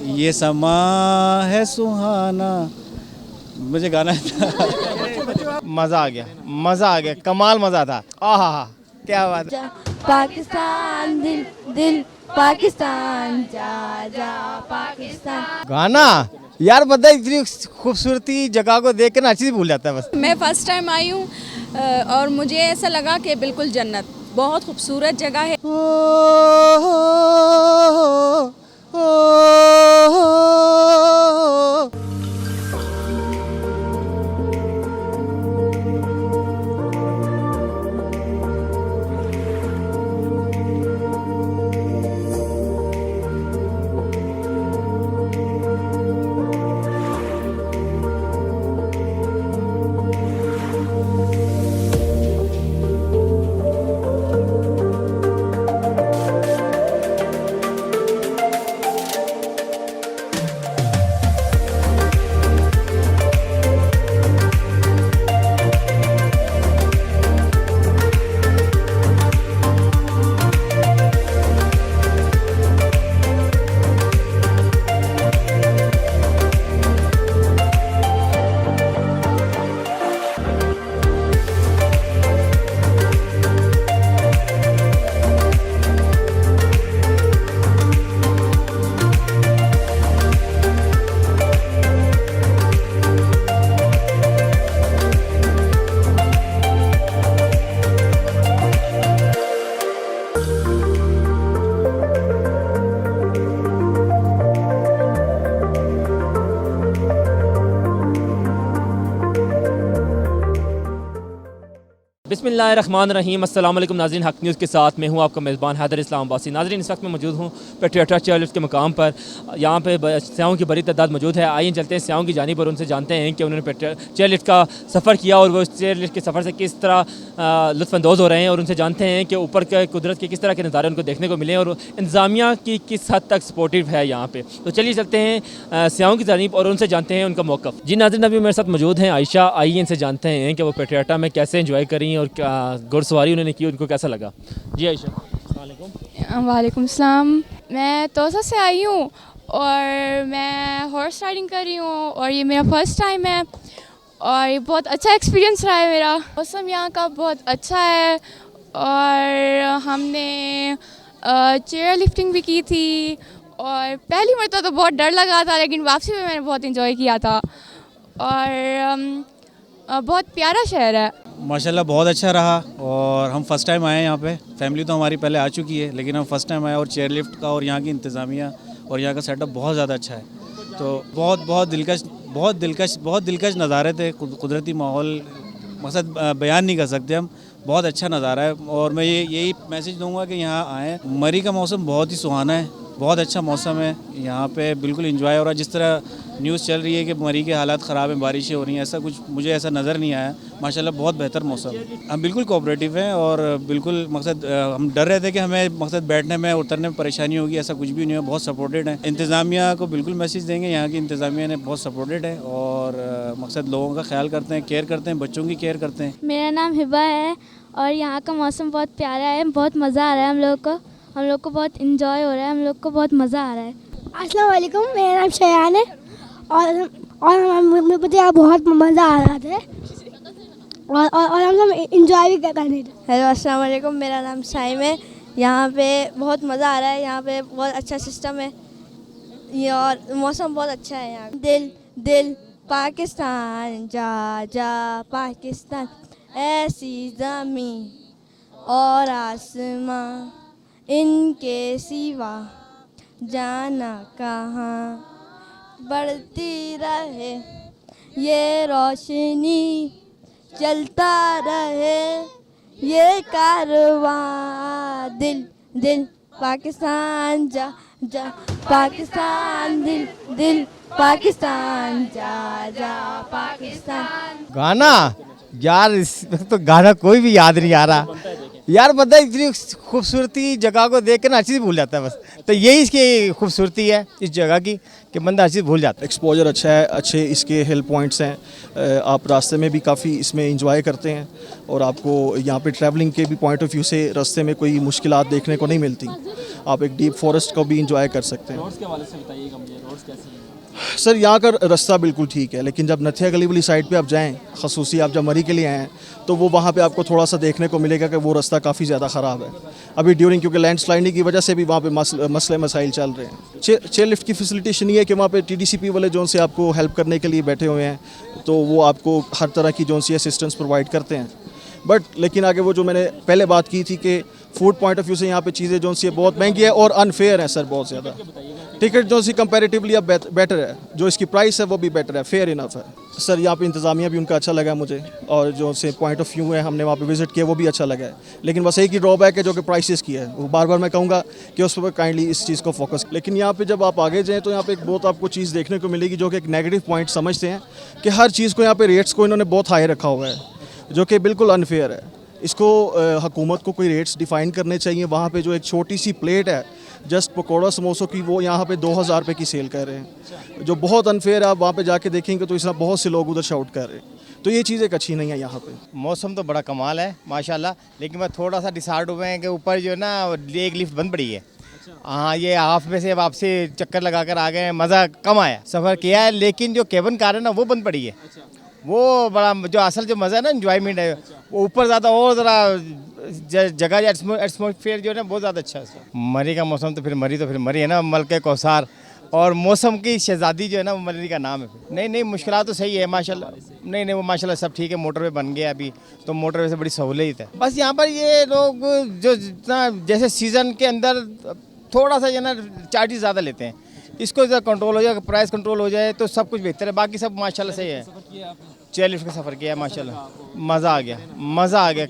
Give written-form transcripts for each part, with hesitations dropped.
ये समा है सुहाना, मुझे गाना मज़ा आ गया, कमाल मज़ा था। आहा, क्या बात है। पाकिस्तान दिल दिल पाकिस्तान जा जा पाकिस्तान। गाना यार पता है, इतनी खूबसूरती जगह को देख के ना अच्छी भूल जाता है बस। मैं फ़र्स्ट टाइम आई हूँ और मुझे ऐसा लगा कि बिल्कुल जन्नत, बहुत खूबसूरत जगह है। बिस्मिल्लाहिर्रहमानिर्रहीम। अस्सलाम वालेकुम नाज़रीन, हक़ न्यूज़ के साथ मैं हूँ आपका मेज़बान हैदर इस्लाम अब्बासी। नाज़रीन, इस वक्त मैं मौजूद हूँ पेट्रियाटा चेयरलिफ्ट के मुकाम पर। यहाँ पे स्याहों की बड़ी तादाद मौजूद है। आइए चलते हैं स्याहों की जानिब और उनसे जानते हैं कि उन्होंने चेयरलिफ्ट का सफ़र किया और वो इस चेयरलिफ्ट के सफ़र से किस तरह लुत्फ़अंदोज़ हो रहे हैं, और उनसे जानते हैं कि ऊपर के कुदरत के किस तरह के नज़ारे उनको देखने को मिले और इंतज़ामिया की किस हद तक सपोर्टिव है यहाँ पर। तो चलिए चलते हैं स्याहों की जानिब और उनसे जानते हैं उनका मौक़िफ़। जी नाज़रीन, अभी मेरे साथ मौजूद हैं आयशा। आइए इनसे जानते हैं कि वो पेट्रियाटा में कैसे इंजॉय करी और घुड़सवारी उन्होंने की, उनको कैसा लगा। जी आयशा। वालेकुम सलाम। मैं तोसा से आई हूँ और मैं हॉर्स राइडिंग कर रही हूँ और ये मेरा फर्स्ट टाइम है और ये बहुत अच्छा एक्सपीरियंस रहा है मेरा। मौसम यहाँ का बहुत अच्छा है और हमने चेयर लिफ्टिंग भी की थी और पहली मरतबा तो बहुत डर लगा था, लेकिन वापसी में मैंने बहुत इंजॉय किया था और बहुत प्यारा शहर है। माशाल्लाह बहुत अच्छा रहा। और हम फ़र्स्ट टाइम आए हैं यहाँ पे। फैमिली तो हमारी पहले आ चुकी है, लेकिन हम फ़र्स्ट टाइम आए और चेयर लिफ्ट का और यहाँ की इंतज़ामिया और यहाँ का सेटअप बहुत ज़्यादा अच्छा है। तो बहुत दिलकश नज़ारे थे, कुदरती माहौल, मकसद बयान नहीं कर सकते हम। बहुत अच्छा नज़ारा है और मैं यही मैसेज दूंगा कि यहाँ आएँ। मरी का मौसम बहुत ही सुहाना है, बहुत अच्छा मौसम है यहाँ पे, बिल्कुल एंजॉय हो रहा है। जिस तरह न्यूज़ चल रही है कि मरी के हालात ख़राब हैं, बारिशें हो रही हैं, ऐसा कुछ मुझे ऐसा नज़र नहीं आया। माशाल्लाह बहुत बेहतर मौसम है। हम बिल्कुल कोऑपरेटिव हैं और बिल्कुल मकसद हम डर रहे थे कि हमें मकसद बैठने में उतरने में परेशानी होगी, ऐसा कुछ भी नहीं है। बहुत सपोर्टेड है। इंतज़ामिया को बिल्कुल मैसेज देंगे, यहाँ की इंतज़ामिया ने बहुत सपोर्टेड है और मकसद लोगों का ख्याल करते हैं, केयर करते हैं, बच्चों की केयर करते हैं। मेरा नाम हिबा है और यहाँ का मौसम बहुत प्यारा है, बहुत मज़ा आ रहा है हम लोग को बहुत इंजॉय हो रहा है, हम लोग को बहुत मज़ा आ रहा है। अस्सलाम वालेकुम, मेरा नाम शयान है और मुझे यहाँ बहुत मज़ा आ रहा था और हम सब इंजॉय भी कर रहे थे। हेलो अस्सलाम वालेकुम, मेरा नाम साइम है। यहाँ पे बहुत मज़ा आ रहा है, यहाँ पे बहुत अच्छा सिस्टम है ये और मौसम बहुत अच्छा है यहाँ। दिल दिल पाकिस्तान जा जा पाकिस्तान, ऐसी ज़मीं और आसमां इनके सिवा जाना कहाँ, बढ़ती रहे ये रोशनी, चलता रहे ये कारवां। दिल दिल पाकिस्तान जा जा पाकिस्तान, दिल दिल पाकिस्तान जा जा पाकिस्तान। गाना यार इस वक्त तो गाना कोई भी याद नहीं आ रहा। यार बंदा इतनी खूबसूरती जगह को देख कर ना हर चीज़ भूल जाता है बस। तो यही इसकी खूबसूरती है इस जगह की कि बंदा हर चीज़ भूल जाता है। एक्सपोजर अच्छा है, अच्छे इसके हिल पॉइंट्स हैं, आप रास्ते में भी काफ़ी इसमें इंजॉय करते हैं और आपको यहाँ पे ट्रैवलिंग के भी पॉइंट ऑफ व्यू से रास्ते में कोई मुश्किलात देखने को नहीं मिलती। आप एक डीप फॉरेस्ट को भी इंजॉय कर सकते हैं। रोड्स के हवाले से बताइएगा मुझे, रोड्स कैसी हैं? सर यहाँ का रास्ता बिल्कुल ठीक है, लेकिन जब नथिया गली वाली साइड पे आप जाएं, खसूसी आप जब मरी के लिए आएँ तो वो वहाँ पे आपको थोड़ा सा देखने को मिलेगा कि वो रास्ता काफ़ी ज़्यादा ख़राब है अभी ड्यूरिंग, क्योंकि लैंडस्लाइडिंग की वजह से भी वहाँ पे मसले मसाइल चल रहे हैं। चेयर लिफ्ट की फैसिलिटेशन ये है कि वहाँ पे TDCP वाले जो से आपको हेल्प करने के लिए बैठे हुए हैं, तो वो आपको हर तरह की जो सी असिस्टेंस प्रोवाइड करते हैं। बट लेकिन आगे वो जो मैंने पहले बात की थी कि फूड पॉइंट ऑफ व्यू से यहाँ पे चीज़ें जो सी बहुत महंगी है और अनफेयर है सर, बहुत ज़्यादा। टिकट जो सी कंपैरेटिवली अब बेटर है, जो इसकी प्राइस है वो भी बेटर है, फेयर इनफ है सर। यहाँ पे इंतज़ामिया भी उनका अच्छा लगा मुझे, और जो से पॉइंट ऑफ व्यू है हमने वहाँ पे विज़िट किया वो भी अच्छा लगा है। लेकिन बस एक ही ड्रॉबैक है जो कि प्राइसेस की है, वो बार बार मैं कहूँगा कि उस पर काइंडली इस चीज़ को फोकस। लेकिन यहाँ पे जब आप आगे जाएँ तो यहाँ पे एक बहुत आपको चीज़ देखने को मिलेगी जो कि एक नेगेटिव पॉइंट समझते हैं कि हर चीज़ को यहाँ पे रेट्स को इन्होंने बहुत हाई रखा हुआ है, जो कि बिल्कुल अनफेयर है। इसको हुकूमत को कोई रेट्स डिफ़ाइन करने चाहिए। वहाँ पे जो एक छोटी सी प्लेट है जस्ट पकौड़ा समोसों की, वो यहाँ पे 2000 रुपये की सेल कर रहे हैं, जो बहुत अनफेयर है। आप वहाँ पे जाके देखेंगे तो इस तरह बहुत से लोग उधर शाउट कर रहे हैं, तो ये चीज़ एक अच्छी नहीं है यहाँ पे। मौसम तो बड़ा कमाल है माशाल्लाह, लेकिन मैं थोड़ा सा डिसार्ड हुए हैं कि ऊपर जो है ना एक लिफ्ट बंद पड़ी है। हाँ, ये हाफ में से वापसी चक्कर लगा कर आ गए, मज़ा कम आया, सफ़र किया है, लेकिन जो केबिन कार है ना वो बंद पड़ी है। वो बड़ा जो असल जो मज़ा है ना, एंजॉयमेंट है वो ऊपर ज़्यादा, और ज़रा जगह एटमॉस्फेयर जो है ना बहुत ज़्यादा अच्छा है। मरी का मौसम तो फिर मरी है ना, मलके कौसार, और मौसम की शहजादी जो है ना वो मरी का नाम है। नहीं मुश्किलात तो सही है माशाल्लाह, नहीं वो माशाल्लाह सब ठीक है। मोटरवे बन गया अभी, तो मोटरवे से बड़ी सहूलियत है। बस यहाँ पर ये लोग जो जितना जैसे सीज़न के अंदर थोड़ा सा जो है ना चार्जेस ज़्यादा लेते हैं, इसको जब कंट्रोल हो जाए, प्राइस कंट्रोल हो जाए तो सब कुछ बेहतर है। बाकी सब माशाल्लाह सही है। चेयर लिफ्ट का सफ़र किया माशाल्लाह, मज़ा आ गया।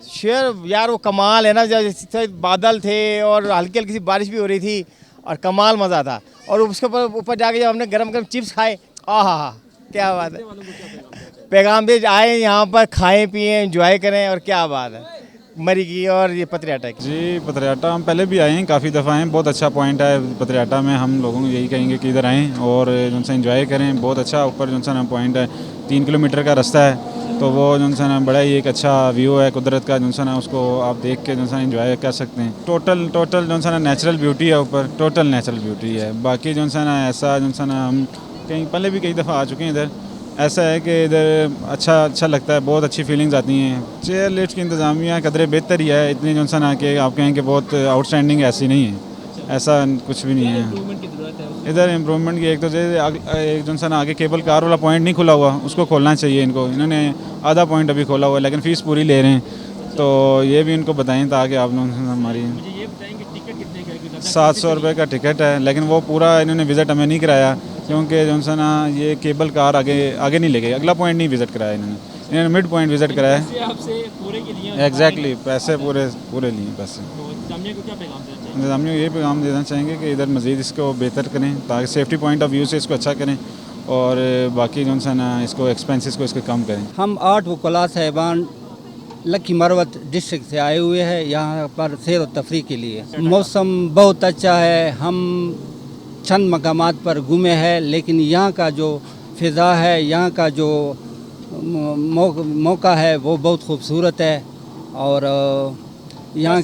शेयर यार वो कमाल है ना, जैसे बादल थे और हल्की हल्की सी बारिश भी हो रही थी और कमाल मज़ा था। और उसके ऊपर जाके जब हमने गरम गरम चिप्स खाए, आहा क्या बात है। पैगाम दे आए यहाँ पर, खाएं पिएं एंजॉय करें, और क्या बात है मरी की। और ये पतरियाटा की जी, पतरियाटा हम पहले भी आए हैं, काफ़ी दफ़ा हैं, बहुत अच्छा पॉइंट है पतरियाटा में। हम लोगों को यही कहेंगे कि इधर आएँ और जो सा एंजॉय करें, बहुत अच्छा ऊपर जो सा ना पॉइंट है, 3 किलोमीटर का रास्ता है, तो वो जो सा ना बड़ा ही एक अच्छा व्यू है कुदरत का, जो सा ना उसको आप देख के जो सा एंजॉय कर सकते हैं। टोटल जो सा ना नेचुरल ब्यूटी है ऊपर, टोटल नेचुरल ब्यूटी है। बाकी जो सा ना ऐसा जो सा ना हम कहीं पहले भी कई दफ़ा आ चुके हैं इधर, ऐसा है कि इधर अच्छा लगता है, बहुत अच्छी फीलिंग्स आती हैं। चेयर लिफ्ट की इंतज़ामिया कदरे बेहतर ही है, इतनी जो ना कि आप कहें कि बहुत आउटस्टैंडिंग ऐसी नहीं है, ऐसा कुछ भी नहीं है। इधर इम्प्रूवमेंट की एक तो एक जो ना आगे केबल कार वाला पॉइंट नहीं खुला हुआ, उसको खोलना चाहिए इनको। इन्होंने आधा पॉइंट अभी खोला हुआ है, लेकिन फ़ीस पूरी ले रहे हैं, तो ये भी इनको बताएं ताकि आप लोग हमारी 700 रुपये का टिकट है, लेकिन वो पूरा इन्होंने विज़िट हमें नहीं कराया, क्योंकि जो सा ना ये केबल कार आगे नहीं ले गई, अगला पॉइंट नहीं विज़िट कराया इन्होंने मिड पॉइंट विज़िट कराया। एग्जैक्टली, पैसे पूरे लिए पैसे। इंतज़ामिया को ये पैगाम देना चाहेंगे कि इधर मज़ीद इसको बेहतर करें, ताकि सेफ्टी पॉइंट ऑफ व्यू से इसको अच्छा करें, और बाकी जो सा ना इसको एक्सपेंसेस को इसके कम करें। हम 8 वकला साहिबान लकी मरवत डिस्ट्रिक्ट से आए हुए हैं यहाँ पर सैर व तफरी के लिए। मौसम बहुत अच्छा है, हम चंद मकामात पर घूमे हैं, लेकिन यहाँ का जो फ़िज़ा है, यहाँ का जो मौका है वो बहुत खूबसूरत है। और यहाँ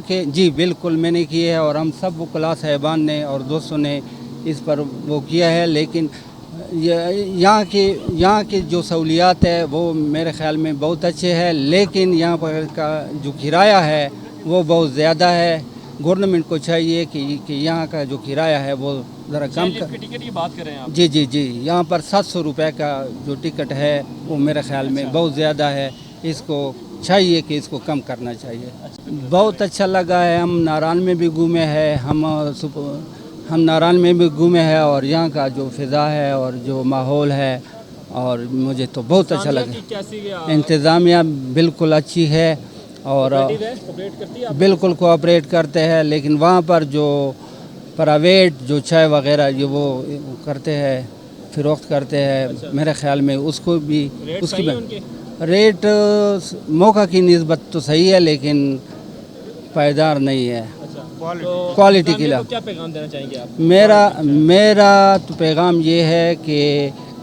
के जी बिल्कुल मैंने किए हैं, और हम सब वकला साहिबान ने और दोस्तों ने इस पर वो किया है। लेकिन यहाँ की जो सहूलियात है वो मेरे ख़्याल में बहुत अच्छे हैं, लेकिन यहाँ पर का जो किराया है वो बहुत ज़्यादा है। गवर्नमेंट को चाहिए कि यहाँ का जो किराया है वो ज़रा कम कर। टिकट की बात करें आप? जी, यहाँ पर 700 रुपये का जो टिकट है वो मेरे ख़्याल में बहुत ज़्यादा है, इसको चाहिए कि इसको कम करना चाहिए। बहुत अच्छा लगा है, हम नारायण में भी घूमे हैं, हम नारायण में भी घूमे हैं, और यहाँ का जो फ़िज़ा है और जो माहौल है, और मुझे तो बहुत अच्छा लगा। इंतज़ामिया बिल्कुल अच्छी है और बिल्कुल कोऑपरेट करते हैं, लेकिन वहाँ पर जो प्राइवेट जो चाय वगैरह जो वो करते हैं, फ़रोख्त करते हैं, मेरे ख्याल में उसको भी उसकी रेट मौका की निस्बत तो सही है, लेकिन पायदार नहीं है क्वालिटी के लिए। क्या पैगाम देना चाहेंगे आप? मेरा तो पैगाम ये है कि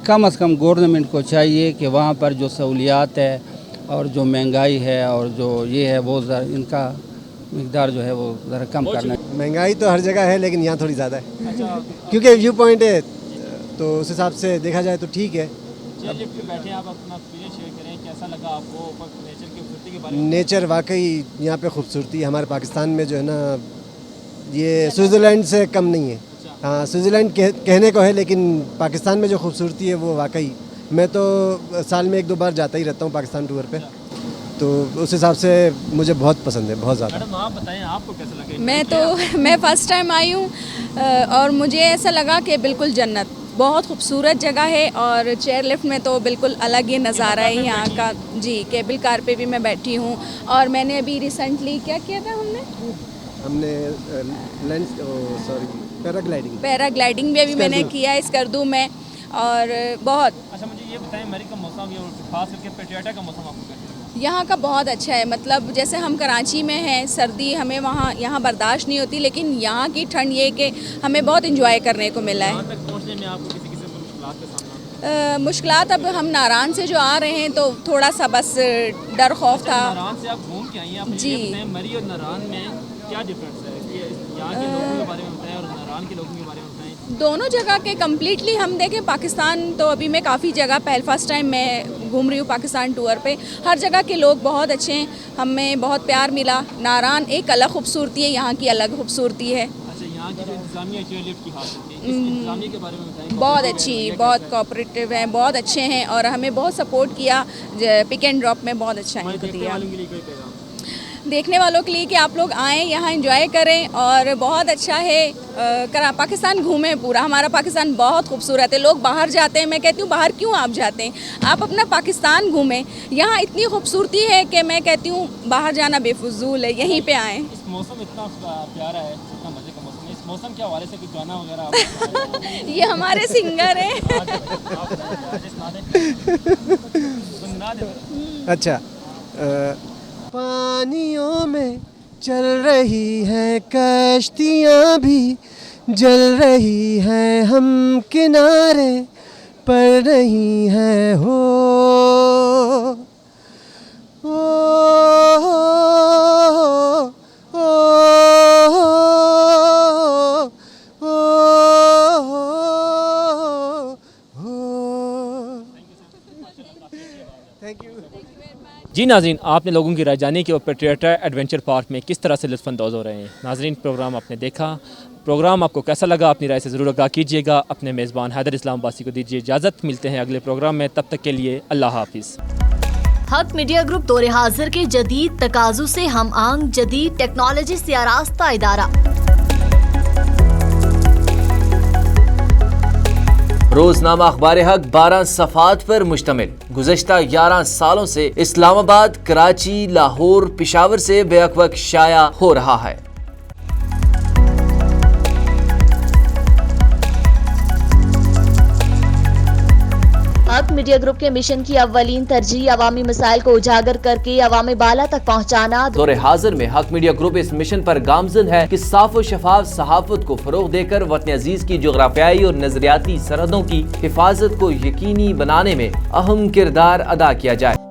कम से कम गवर्नमेंट को चाहिए कि वहाँ पर जो सहूलियात है और जो महंगाई है और जो ये है वो इनका मिकदार जो है वो ज़रा कम करना। महंगाई तो हर जगह है, लेकिन यहाँ थोड़ी ज़्यादा है। क्योंकि व्यू पॉइंट है, तो उस हिसाब से देखा जाए तो ठीक है। लिफ्ट पे बैठे आप अपना एक्सपीरियंस शेयर करें, कैसा लगा आपको नेचर की खूबसूरती के बारे में? नेचर वाकई यहाँ पे खूबसूरती है। हमारे पाकिस्तान में जो है ना, ये स्विट्ज़रलैंड से कम नहीं है। हाँ, स्विट्ज़रलैंड कहने को है, लेकिन पाकिस्तान में जो खूबसूरती है वो वाकई, मैं तो साल में 1-2 बार जाता ही रहता हूँ पाकिस्तान टूर पे, तो उस हिसाब से मुझे बहुत पसंद है, बहुत ज़्यादा। मैडम आप बताएं, आपको कैसा लगा? मैं फ़र्स्ट टाइम आई हूँ और मुझे ऐसा लगा कि बिल्कुल जन्नत, बहुत खूबसूरत जगह है। और चेयर लिफ्ट में तो बिल्कुल अलग ही नज़ारा है यहाँ का। जी, केबल कार पे भी मैं बैठी हूँ और मैंने अभी रिसेंटली क्या किया था, हमने पैराग्लाइडिंग भी अभी मैंने किया है स्कर्दू में, और बहुत अच्छा। मुझे ये बताएं, मरी का मौसम या खास करके पेट्रियाटा का मौसम आपको कैसा लगा? यहाँ का बहुत अच्छा है। मतलब जैसे हम कराची में हैं, सर्दी हमें यहाँ बर्दाश्त नहीं होती, लेकिन यहाँ की ठंड ये कि हमें बहुत इंजॉय करने को मिला है। यहाँ तक पहुँचने में आपको किसी किस्म की मुश्किलात का सामना? मुश्किलात अब हम नारान से जो आ रहे हैं तो थोड़ा सा बस डर खौफ था। नारान से आप घूम के आई हैं, आप जी। ये बताएं, मरी और नारान में क्या डिफरेंस है? यहाँ के लोगों के बारे में बताएं और नारान के लोगों के बारे में बताएं। दोनों जगह के कम्प्लीटली हम देखें, पाकिस्तान तो अभी मैं काफ़ी जगह फर्स्ट टाइम मैं घूम रही हूँ पाकिस्तान टूर पे, हर जगह के लोग बहुत अच्छे हैं, हमें बहुत प्यार मिला। नारान एक अलग खूबसूरती है, यहाँ की अलग खूबसूरती है। अच्छा, यहाँ की जो इंतजामिया चेयर लिफ्ट की हालत है, इस इंतजामिया के बारे में बताएं। बहुत अच्छी, बहुत कोऑपरेटिव हैं, बहुत अच्छे हैं और हमें बहुत सपोर्ट किया। पिक एंड ड्रॉप में बहुत अच्छा इनको दिया। देखने वालों के लिए कि आप लोग आएँ यहाँ एंजॉय करें, और बहुत अच्छा है। पाकिस्तान घूमें पूरा, हमारा पाकिस्तान बहुत खूबसूरत है। लोग बाहर जाते हैं, मैं कहती हूँ बाहर क्यों आप जाते हैं, आप अपना पाकिस्तान घूमें, यहाँ इतनी खूबसूरती है कि मैं कहती हूँ बाहर जाना बेफजूल है, यहीं पे आएँ। इस मौसम इतना प्यारा है, इतना मजे का मौसम है, इस मौसम के हवाले से कुछ गाना वगैरह? ये हमारे सिंगर हैं। अच्छा, पानियों में चल रही हैं कश्तियाँ भी, जल रही हैं हम किनारे पर नहीं हैं हो। ओ, ओ, थैंक यू। जी नाज़रीन, आपने लोगों की राय जानी कि वो पेट्रियाटा एडवेंचर पार्क में किस तरह से लुत्फ़अंदोज़ हो रहे हैं। नाज़रीन, प्रोग्राम आपने देखा, प्रोग्राम आपको कैसा लगा अपनी राय से ज़रूर आगाह कीजिएगा। अपने मेज़बान हैदर इस्लाम अब्बासी को दीजिए इजाज़त, मिलते हैं अगले प्रोग्राम में, तब तक के लिए अल्लाह हाफिज़। हक मीडिया ग्रुप दौरे हाजिर के जदीद तकाज़ुं से हम आंग, जदीद टेक्नोलॉजी से आरास्ता इदारा। रोजनामा अखबार हक 12 सफ़ात पर मुश्तमिल। गुज़श्ता 11 सालों से इस्लामाबाद, कराची, लाहौर, पेशावर से बेवक्त शाया हो रहा है। हक मीडिया ग्रुप के मिशन की अव्वलीन तरजीह अवामी मसाइल को उजागर करके अवामी बाला तक पहुँचाना। दौरे हाजिर में हक मीडिया ग्रुप इस मिशन पर गामजन है कि साफ और शफाफ सहाफत को फरोग देकर वतन अजीज की जोग्राफियाई और नजरियाती सरहदों की हिफाजत को यकीनी बनाने में अहम किरदार अदा किया जाए।